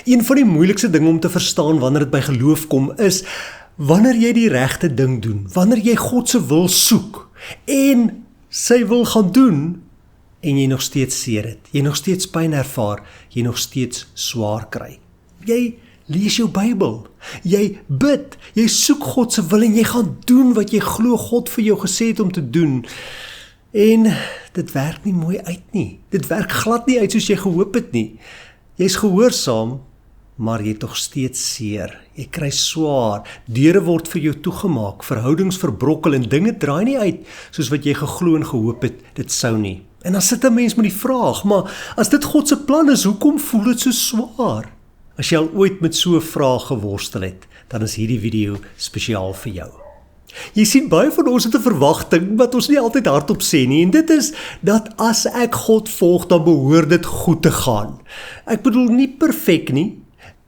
Een van die moeilikste dinge om te verstaan wanneer dit by geloof kom is, wanneer jy die regte ding doen, wanneer jy God se wil soek, en sy wil gaan doen, en jy nog steeds seer het, jy nog steeds pyn ervaar, jy nog steeds swaar kry. Jy lees jou Bybel, jy bid, jy soek God se wil en jy gaan doen wat jy glo God vir jou gesê het om te doen. En dit werk nie mooi uit nie. Dit werk glad nie uit soos jy gehoop het nie. Jy's gehoorsaam, maar jy tog steeds seer. Jy kry swaar, deure word vir jou toegemaak, verhoudings verbrokkel en dinge draai nie uit soos wat jy geglo en gehoop het, dit sou nie. En dan sit 'n mens met die vraag, maar as dit God se plan is, hoekom voel dit so swaar? As jy al ooit met so 'n vraag geworstel het, dan is hierdie video spesiaal vir jou. Jy sien, baie van ons het 'n verwagting wat ons nie altyd hardop sê nie, en dit is dat as ek God volg, dan behoort dit goed te gaan. Ek bedoel nie perfek nie,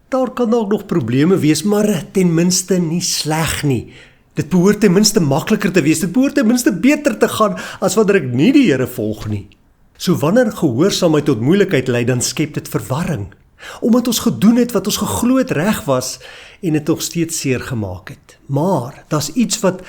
daar kan dalk nog probleme wees, maar ten minste nie sleg nie. Dit behoort ten minste makliker te wees, dit behoort ten minste beter te gaan as wanneer ek nie die Here volg nie. So wanneer gehoorsaamheid tot moeilikheid lei, dan skep dit verwarring. Omdat ons gedoen het wat ons geglo het reg was en dit nog steeds seer gemaak het. Maar daar's iets wat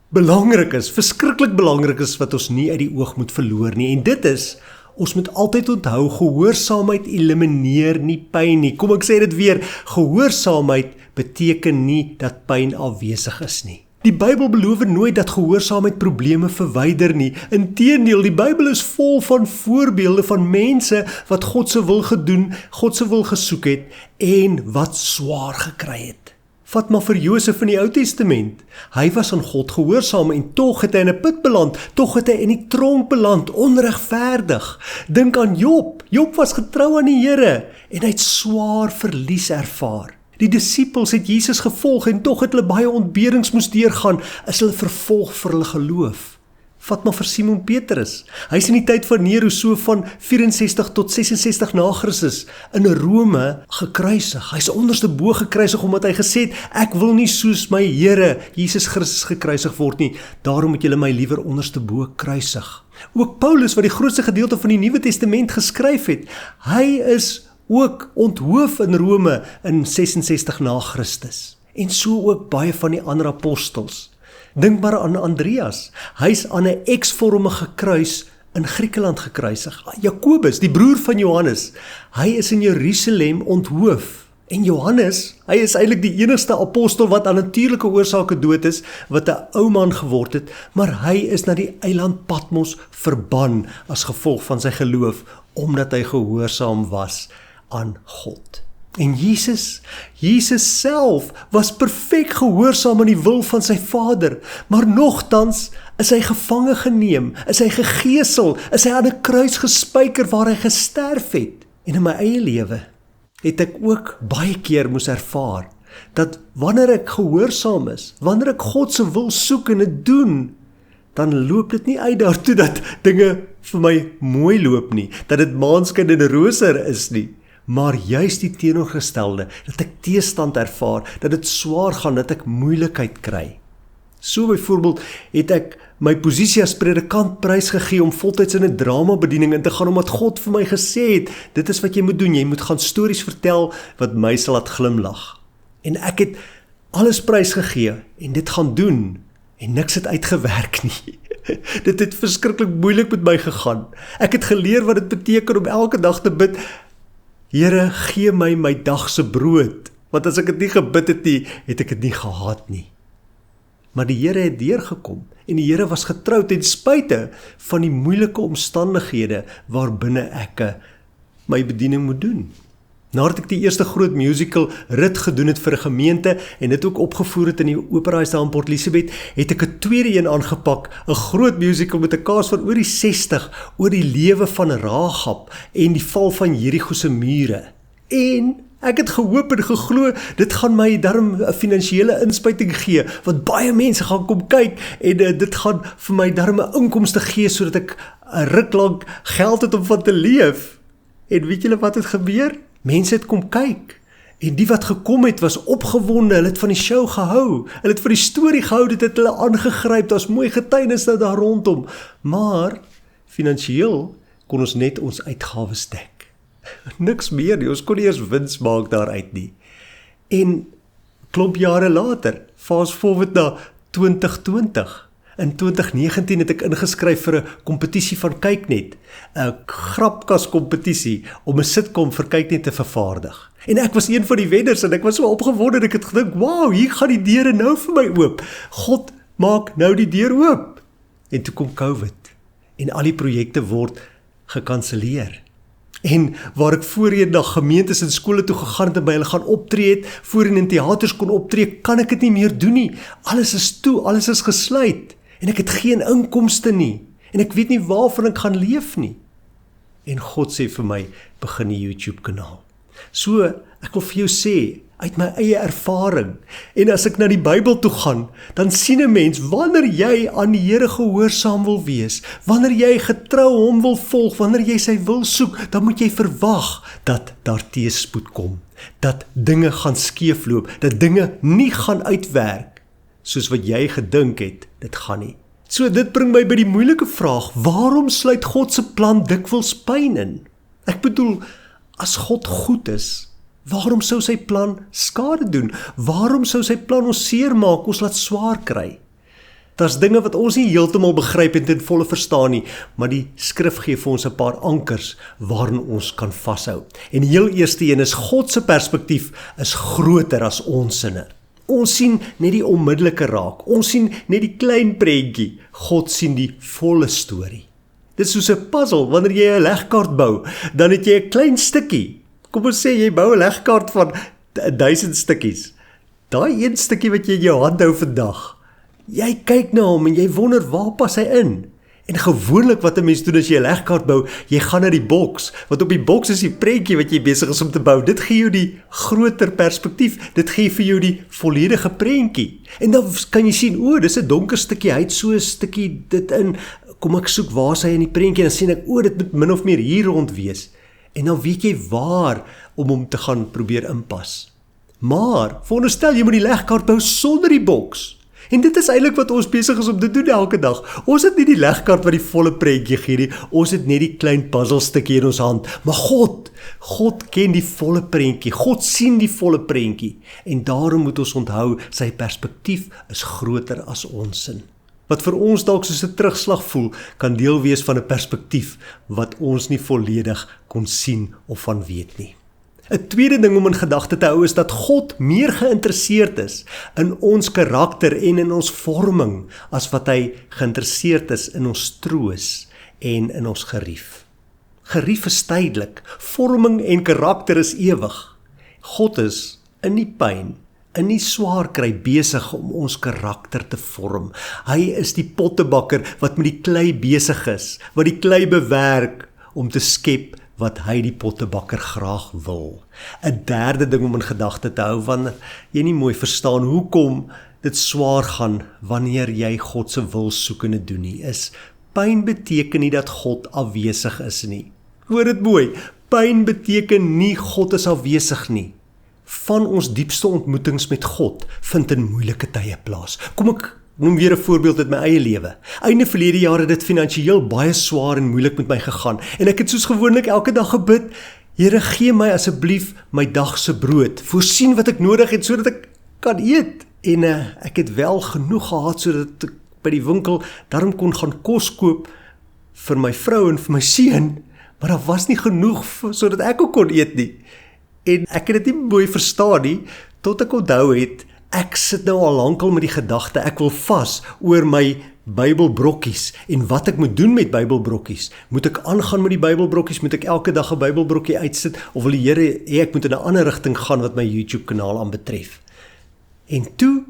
belangrik is, verskriklik belangrik is, wat ons nie uit die oog moet verloor nie. En dit is, ons moet altyd onthou, gehoorsaamheid elimineer nie pyn nie. Kom ek sê dit weer, gehoorsaamheid beteken nie dat pyn afwesig is nie. Die Bybel beloof nooit dat gehoorsaamheid probleme verwyder nie. Inteendeel, die Bybel is vol van voorbeelde van mense wat God se wil gedoen, God se wil gesoek het en wat swaar gekry het. Vat maar vir Josef in die Ou Testament. Hy was aan God gehoorsaam en tog het hy in 'n put beland, tog het hy in die tronk beland, onregverdig. Dink aan Job. Job was getrou aan die Here en hy het swaar verlies ervaar. Die disippels het Jesus gevolg en tog het hulle baie ontberings moes deurgaan, is hulle vervolg vir hulle geloof. Vat maar vir Simon Petrus. Hy is in die tyd van Nero so van 64 tot 66 na Christus in Rome gekruisig. Hy is onderste bo gekruisig omdat hy gesê het, ek wil nie soos my Here Jesus Christus gekruisig word nie, daarom moet julle my liewer onderste bo kruisig. Ook Paulus, wat die grootste gedeelte van die Nuwe Testament geskryf het, hy is ook onthoof in Rome in 66 na Christus. En so ook baie van die ander apostels. Dink maar aan Andreas. Hy's aan 'n eksvormige kruis in Griekeland gekruisig. Jakobus, die broer van Johannes, hy is in Jerusalem onthoof. En Johannes, hy is eintlik die enigste apostel wat aan natuurlike oorsake dood is, wat 'n ou man geword het, maar hy is na die eiland Patmos verban as gevolg van sy geloof, omdat hy gehoorsaam was aan God. En Jesus self was perfek gehoorsaam aan die wil van sy Vader, maar nogtans is hy gevange geneem, is hy gegeesel, is hy aan 'n kruis gespyker waar hy gesterf het. En in my eie lewe het ek ook baie keer moes ervaar, dat wanneer ek gehoorsaam is, wanneer ek God se wil soek en dit doen, dan loop dit nie uit daartoe dat dinge vir my mooi loop nie, dat dit maanskyn en roser is nie, maar juist die teenoorgestelde, dat ek teestand ervaar, dat dit swaar gaan, dat ek moeilikheid kry. So byvoorbeeld het ek my posisie as predikant prysgegee om voltyds in 'n dramabediening in te gaan, omdat God vir my gesê het, dit is wat jy moet doen, jy moet gaan stories vertel wat my sal laat glimlag. En ek het alles prysgegee en dit gaan doen, en niks het uitgewerk nie. Dit het verskriklik moeilik met my gegaan. Ek het geleer wat dit beteken om elke dag te bid, Here, gee my dagse brood, want as ek dit nie gebid het nie, het ek dit nie gehad nie. Maar die Here het deurgekom, en die Here was getrou ten spyte van die moeilike omstandighede waarbinne ek my bediening moet doen. Nadat ek die eerste groot musical rit gedoen het vir 'n gemeente en dit ook opgevoer het in die Operahuis daar in Port Elizabeth, het ek 'n tweede een aangepak, 'n groot musical met 'n cast van oor die 60, oor die lewe van Rahab en die val van Jerigo se mure. En ek het gehoop en geglo, dit gaan my darm 'n finansiële inspuiting gee, want baie mense gaan kom kyk, en dit gaan vir my darm 'n inkomste gee, sodat ek 'n ruk lank geld het om van te leef. En weet julle wat het gebeur? Mense het kom kyk, en die wat gekom het was opgewonde, hulle het van die show gehou, hulle het van die storie gehou, dit het hulle aangegryp, daar's mooi getuienis daar rondom, maar finansieel kon ons net ons uitgawes dek. Niks meer nie, ons kon nie eers wins maak daaruit nie. En klomp jare later, fast forward na 2020. In 2019 het ek ingeskryf vir 'n kompetisie van Kyknet, 'n grapkas kompetisie om 'n sitcom vir Kyknet te vervaardig. En ek was een van die wenners en ek was so opgewonde, ek het gedink, wow, hier gaan die deure nou vir my oop. God maak nou die deur oop. En toe kom COVID en al die projekte word gekanselleer. En waar ek voorheen na gemeentes en skole toe gegaan het en by hulle gaan optree het, voorheen in teaters kon optree, kan ek dit nie meer doen nie. Alles is toe, alles is gesluit. En ek het geen inkomste nie. En ek weet nie waarvan ek gaan leef nie. En God sê vir my, begin die YouTube kanaal. So, ek wil vir jou sê, uit my eie ervaring, en as ek na die Bybel toe gaan, dan sien 'n mens, wanneer jy aan die Here gehoorsaam wil wees, wanneer jy getrou hom wil volg, wanneer jy sy wil soek, dan moet jy verwag dat daar teëspoed kom, dat dinge gaan skeefloop, dat dinge nie gaan uitwerk, soos wat jy gedink het, dit gaan nie. So dit bring my by die moeilike vraag, waarom sluit God se plan dikwels pyn in? Ek bedoel, as God goed is, waarom sou sy plan skade doen? Waarom sou sy plan ons seer maak, ons laat swaar kry? Daar's dinge wat ons nie heeltemal begryp en ten volle verstaan nie, maar die skrif gee vir ons 'n paar ankers waarin ons kan vashou. En die heel eerste een is, God se perspektief is groter as ons sinne. Ons sien net die onmiddellike raak, ons sien net die klein prentjie, God sien die volle storie. Dit is soos 'n puzzle, wanneer jy 'n legkaart bou, dan het jy 'n klein stukkie. Kom ons sê, jy bou 'n legkaart van 1000 stukkies. Daai een stukkie wat jy in jou hand hou vandag, jy kyk na hom en jy wonder, waar pas hy in? En gewoonlik wat 'n mens doen as jy 'n legkaart bou, jy gaan na die boks, want op die boks is die prentjie wat jy besig is om te bou. Dit gee jou die groter perspektief, dit gee vir jou die volledige prentjie. En dan kan jy sien, o, dis 'n donker stukkie, hy het so 'n stukkie dit in, kom ek soek, waar is hy in die prentjie, en dan sien ek, o, dit moet min of meer hier rond wees. En dan weet jy waar om hom te gaan probeer inpas. Maar, veronderstel jy moet die legkaart bou sonder die boks. En dit is eintlik wat ons besig is om te doen elke dag. Ons het nie die legkaart wat die volle prentjie gee nie, ons het net die klein puzzelstukkie in ons hand. Maar God ken die volle prentjie, God sien die volle prentjie. En daarom moet ons onthou, sy perspektief is groter as ons sin. Wat vir ons dalk soos 'n terugslag voel, kan deel wees van 'n perspektief wat ons nie volledig kon sien of van weet nie. 'n Tweede ding om in gedagte te hou is dat God meer geïnteresseerd is in ons karakter en in ons vorming as wat hy geïnteresseerd is in ons troos en in ons gerief. Gerief is tydelik, vorming en karakter is ewig. God is in die pyn, in die swaar kry besig om ons karakter te vorm. Hy is die pottebakker wat met die klei besig is, wat die klei bewerk om te skep wat hy die pottebakker graag wil. 'n Derde ding om in gedagte te hou, wanneer jy nie mooi verstaan hoekom dit swaar gaan wanneer jy God se wil soek en dit doen nie, is pyn beteken nie dat God afwesig is nie. Hoor dit mooi, pyn beteken nie God is afwesig nie. Van ons diepste ontmoetings met God vind in moeilike tye plaas. Kom ek noem weer 'n voorbeeld uit my eie lewe. Einde verlede jaar het dit finansiëel baie swaar en moeilik met my gegaan. En ek het soos gewoonlik elke dag gebid, Here, gee my asseblief my dagse brood. Voorsien wat ek nodig het sodat ek kan eet. En ek het wel genoeg gehad sodat ek by die winkel daarom kon gaan kos koop vir my vrou en vir my seun, maar daar was nie genoeg sodat ek ook kon eet nie. En ek het dit nie mooi verstaan nie, tot ek onthou het, ek sit nou al lankal met die gedagte, ek wil vas oor my Bybelbrokkies en wat ek moet doen met Bybelbrokkies. Moet ek aangaan met die Bybelbrokkies? Moet ek elke dag 'n Bybelbrokkie uitsit? Of wil die Here hê ek moet in 'n ander rigting gaan wat my YouTube kanaal aanbetref? En toe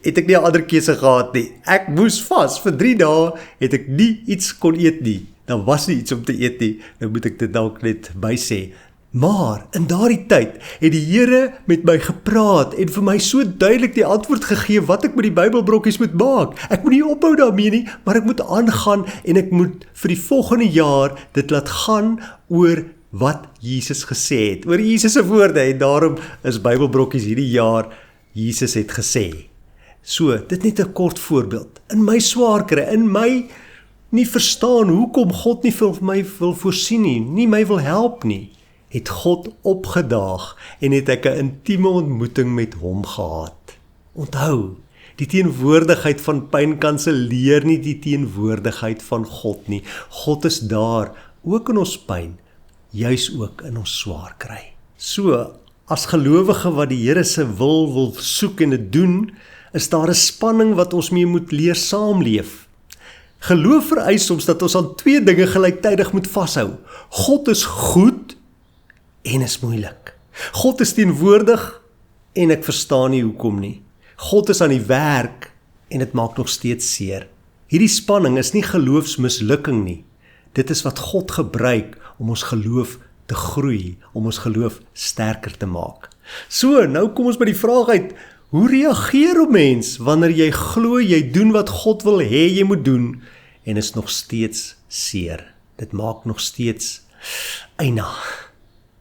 het ek nie 'n ander keuse gehad nie. Ek moes vas, vir 3 dae het ek nie iets kon eet nie. Daar was nie iets om te eet nie, nou moet ek dit dalk net bysê. Maar in daardie tyd het die Here met my gepraat en vir my so duidelik die antwoord gegee wat ek met die Bybelbrokkies moet maak. Ek moet nie ophou daarmee nie, maar ek moet aangaan en ek moet vir die volgende jaar dit laat gaan oor wat Jesus gesê het, oor Jesus se woorde, en daarom is Bybelbrokkies hierdie jaar, Jesus het gesê. So, dit net 'n kort voorbeeld. In my swaar kry, in my nie verstaan hoekom God nie vir my wil voorsien nie my wil help nie, het God opgedaag en het ek 'n intieme ontmoeting met hom gehad. Onthou, die teenwoordigheid van pyn kanselleer nie die teenwoordigheid van God nie. God is daar, ook in ons pyn, juis ook in ons swaar kry. So, as gelowige wat die Here se wil soek en dit doen, is daar 'n spanning wat ons mee moet leer saamleef. Geloof vereis soms dat ons aan twee dinge gelyktydig moet vashou. God is goed en is moeilik. God is teenwoordig en ek verstaan nie hoekom nie. God is aan die werk en dit maak nog steeds seer. Hierdie spanning is nie geloofsmislukking nie. Dit is wat God gebruik om ons geloof te groei, om ons geloof sterker te maak. So, nou kom ons by die vraag uit, hoe reageer 'n mens wanneer jy glo jy doen wat God wil hê jy moet doen en is nog steeds seer? Dit maak nog steeds eina.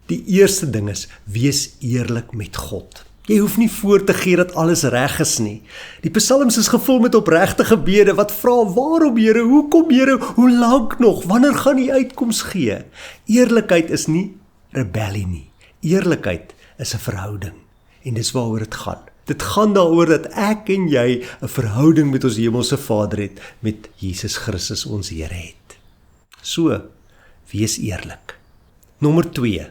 Die eerste ding is, wees eerlik met God. Jy hoef nie voor te gee dat alles reg is nie. Die psalms is gevul met opregte gebede wat vra, waarom Here, hoekom Here, hoe lank nog, wanneer gaan U uitkoms gee? Eerlikheid is nie rebellie nie. Eerlikheid is 'n verhouding en dis waaroor dit gaan. Dit gaan daaroor dat ek en jy 'n verhouding met ons hemelse Vader het, met Jesus Christus ons Here het. So, wees eerlik. Nommer 2,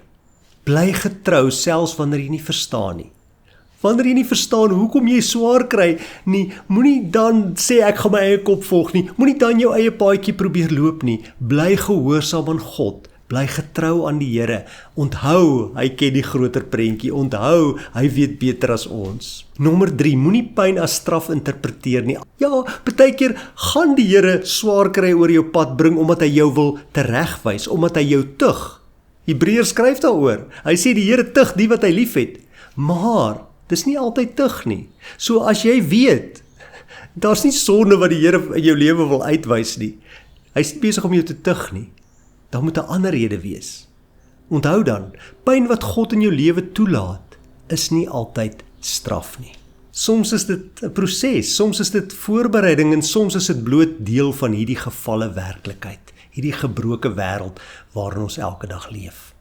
bly getrou selfs wanneer jy nie verstaan nie. Wanneer jy nie verstaan hoekom jy swaar kry nie, moenie dan sê ek gaan my eie kop volg nie, moenie dan jou eie paadjie probeer loop nie. Bly gehoorsaam aan God, bly getrou aan die Here. Onthou, hy ken die groter prentjie, onthou, hy weet beter as ons. Nommer 3, moenie pyn as straf interpreteer nie. Ja, baie keer gaan die Here swaar kry oor jou pad bring, omdat hy jou wil teregwys, omdat hy jou tug. Hebreërs skryf daaroor, hy sê die Here tug die wat hy lief het, maar dis nie altyd tug nie. So as jy weet, daar's nie sonde wat die Here in jou lewe wil uitwys nie, hy is nie besig om jou te tug nie, dan moet 'n ander rede wees. Onthou dan, pyn wat God in jou lewe toelaat, is nie altyd straf nie. Soms is dit 'n proses, soms is dit voorbereiding en soms is dit bloot deel van hierdie gevalle werklikheid, hierdie gebroke wêreld waarin ons elke dag leef.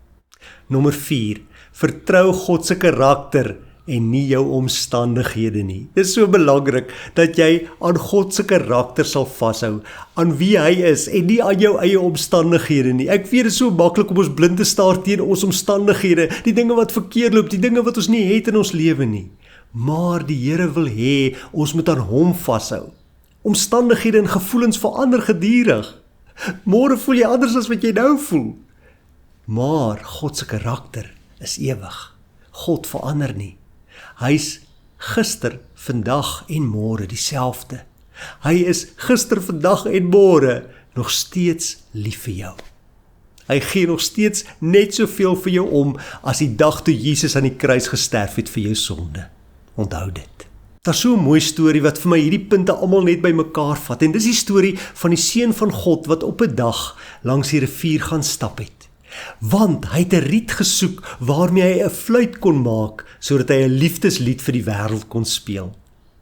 Nommer 4, vertrou God se karakter en nie jou omstandighede nie. Dit is so belangrik dat jy aan God se karakter sal vashou, aan wie hy is en nie aan jou eie omstandighede nie. Ek weet dit is so maklik om ons blind te staar teen ons omstandighede, die dinge wat verkeerd loop, die dinge wat ons nie het in ons lewe nie. Maar die Here wil hê ons moet aan hom vashou. Omstandighede en gevoelens verander gedurig. Môre voel jy anders as wat jy nou voel. Maar God se karakter is ewig. God verander nie. Hy's gister, vandag en môre dieselfde. Hy is gister, vandag en môre nog steeds lief vir jou. Hy gee nog steeds net soveel vir jou om as die dag toe Jesus aan die kruis gesterf het vir jou sonde. Onthou dit. Daar's so 'n mooi storie wat vir my hierdie punte almal net by mekaar vat en dis die storie van die seun van God wat op 'n dag langs die rivier gaan stap het. Want hy het 'n riet gesoek waarmee hy 'n fluit kon maak, sodat hy 'n liefdeslied vir die wêreld kon speel.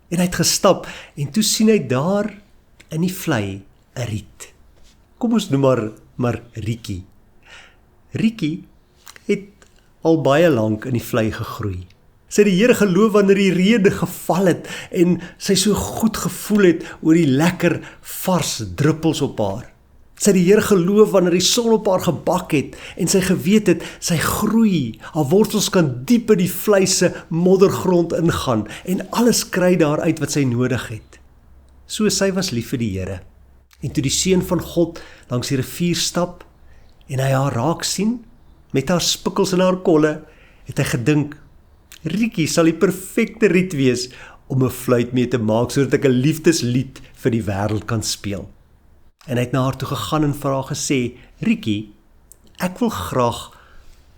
En hy het gestap, en toe sien hy daar in die vlei 'n riet. Kom ons noem maar Rietjie. Rietjie het al baie lank in die vlei gegroei. Sy het die Here geloof wanneer die reën geval het, en sy so goed gevoel het oor die lekker vars druppels op haar. Sy het die Here geloof wanneer die son op haar gebak het en sy geweet het, sy groei, haar wortels kan diep in die vleise moddergrond ingaan en alles kry daaruit wat sy nodig het. So sy was lief vir die Here. En toe die seun van God langs die rivier stap en hy haar raak sien met haar spikkels en haar kolle, het hy gedink, Rietjie sal die perfekte riet wees om 'n fluit mee te maak sodat ek 'n liefdeslied vir die wêreld kan speel. En hy het na haar toe gegaan en vir haar gesê, Rietjie, ek wil graag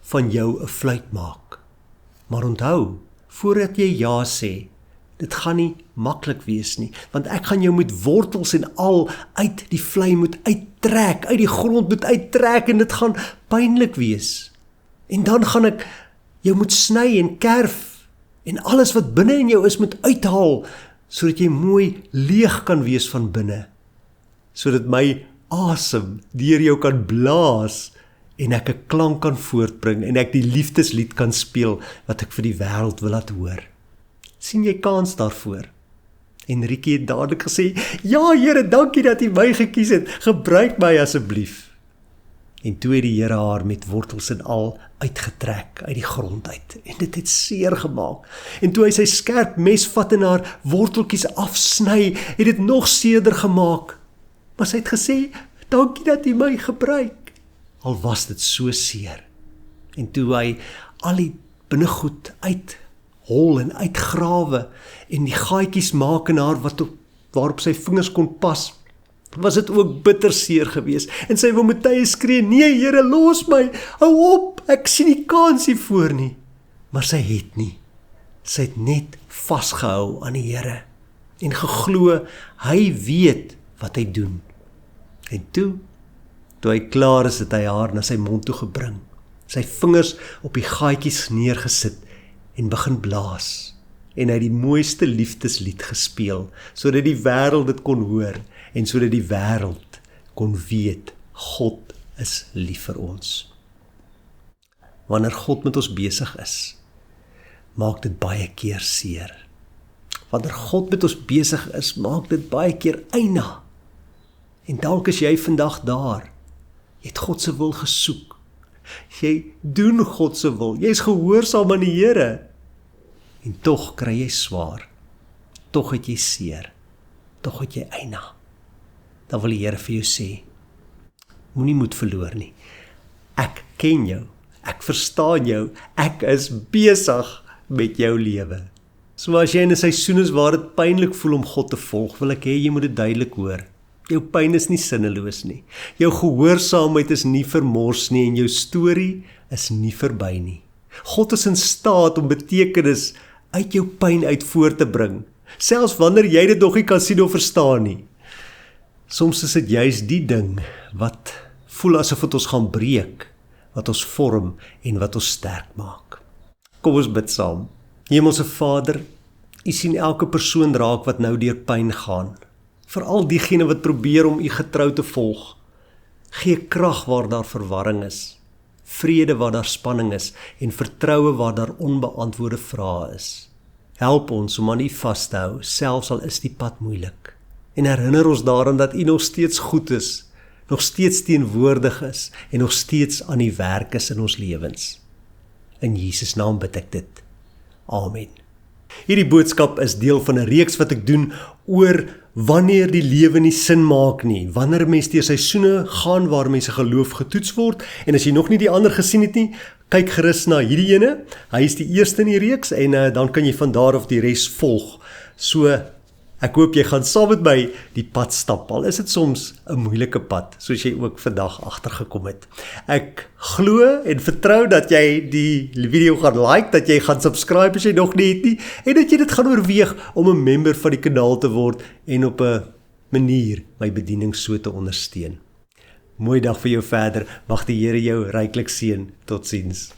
van jou 'n fluit maak. Maar onthou, voordat jy ja sê, dit gaan nie maklik wees nie, want ek gaan jou met wortels en al uit die vlei moet uittrek, uit die grond moet uittrek en dit gaan pynlik wees. En dan gaan ek jou moet sny en kerf en alles wat binne in jou is moet uithaal, sodat jy mooi leeg kan wees van binne, sodat my asem deur jou kan blaas en ek 'n klank kan voortbring en ek die liefdeslied kan speel wat ek vir die wêreld wil laat hoor. Sien jy kans daarvoor? Enrique het dadelik gesê, ja Here, dankie dat U my gekies het, gebruik my asseblief. En toe het die Here haar met wortels en al uitgetrek uit die grond uit, en dit het seer gemaak. En toe hy sy skerp mes vat en haar worteltjies afsny, het dit nog seerder gemaak. Maar sy het gesê, dankie dat U my gebruik. Al was dit so seer. En toe hy al die binnegoed uithol en uitgrawe en die gaatjies maak in haar waarop sy vingers kon pas, was dit ook bitter seer gewees. En sy wou met tye skree, nee Here, los my, hou op, ek sien nie kans hiervoor nie. Maar sy het nie. Sy het net vasgehou aan die Here en geglo, hy weet wat hy doen. En toe hy klaar is, het hy haar na sy mond toe gebring, sy vingers op die gaatjies neergesit en begin blaas. En hy het die mooiste liefdeslied gespeel, sodat die wêreld dit kon hoor en sodat die wêreld kon weet, God is lief vir ons. Wanneer God met ons besig is, maak dit baie keer seer. Wanneer God met ons besig is, maak dit baie keer eina. En dalk is jy vandag daar. Jy het God se wil gesoek. Jy doen God se wil. Jy is gehoorsaam aan die Here. En tog kry jy swaar. Tog het jy seer. Tog het jy eina. Dan wil die Here vir jou sê, moenie moed verloor nie. Ek ken jou. Ek verstaan jou. Ek is besig met jou lewe. So as jy in 'n seisoen is waar dit pynlik voel om God te volg, wil ek hê jy moet dit duidelik hoor. Jou pyn is nie sinneloos nie. Jou gehoorsaamheid is nie vermors nie en jou storie is nie verby nie. God is in staat om betekenis uit jou pyn uit voort te bring, selfs wanneer jy dit nog nie kan sien of verstaan nie. Soms is dit juist die ding wat voel asof dit ons gaan breek, wat ons vorm en wat ons sterk maak. Kom ons bid saam. Hemelse Vader, U sien elke persoon raak wat nou deur pyn gaan. Veral diegene wat probeer om U getrou te volg. Gee krag waar daar verwarring is, vrede waar daar spanning is en vertroue waar daar onbeantwoorde vrae is. Help ons om aan U vas te hou, selfs al is die pad moeilik. En herinner ons daaraan dat U nog steeds goed is, nog steeds teenwoordig is en nog steeds aan die werk is in ons lewens. In Jesus naam bid ek dit. Amen. Hierdie boodskap is deel van 'n reeks wat ek doen oor wanneer die lewe nie sin maak nie, wanneer mense deur seisoene gaan waar mense geloof getoets word, en as jy nog nie die ander gesien het nie, kyk gerus na hierdie ene, hy is die eerste in die reeks, en dan kan jy van daar af die res volg. So, ek hoop jy gaan saam met my die pad stap, al is dit soms 'n moeilike pad, soos jy ook vandag agtergekom het. Ek glo en vertrou dat jy die video gaan like, dat jy gaan subscribe as jy nog nie het nie, en dat jy dit gaan oorweeg om 'n member van die kanaal te word en op 'n manier my bediening so te ondersteun. Mooi dag vir jou verder, mag die Here jou ryklik seën. Totsiens.